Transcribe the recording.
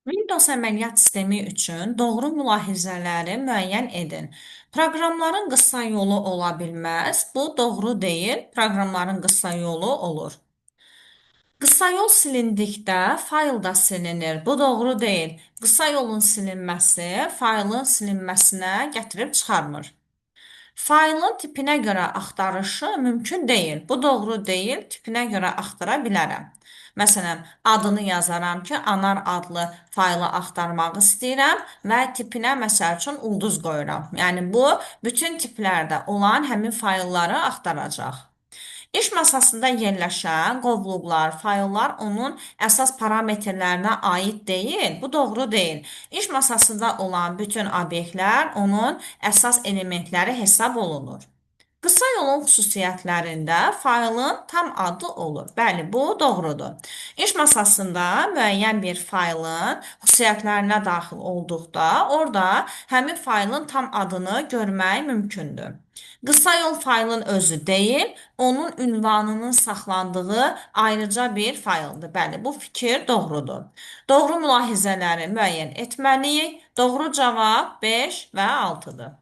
Windows əməliyyat sistemi üçün doğru mülahizələri müəyyən edin. Proqramların qısa yolu ola bilməz. Bu doğru deyil. Proqramların qısa yolu olur. Qısa yol silindikdə fayl da silinir. Bu doğru deyil. Qısa yolun silinməsi faylın silinməsinə gətirib çıxarmır. Faylın tipinə görə axtarışı mümkün deyil. Bu doğru deyil. Tipinə görə axtara bilərəm. Məsələn, adını yazaram ki, anar adlı faylı axtarmaq istəyirəm və tipinə məsəl üçün ulduz qoyuram. Yəni bu bütün tiplərdə olan həmin faylları axtaracaq. İş masasında yerləşən qovluqlar, fayllar onun əsas parametrlərinə aid deyil. Bu doğru deyil. İş masasında olan bütün obyektlər onun əsas elementləri hesab olunur. Qısa yolun xüsusiyyətlərində faylın tam adı olur. Bəli, bu doğrudur. İş masasında müəyyən bir faylın xüsusiyyətlərinə daxil olduqda, orada həmin faylın tam adını görmək mümkündür. Qısa yol faylın özü deyil, onun ünvanının saxlandığı ayrıca bir fayldır. Bəli, bu fikir doğrudur. Doğru mülahizələri müəyyən etməliyik. Doğru cavab 5 və 6-dır.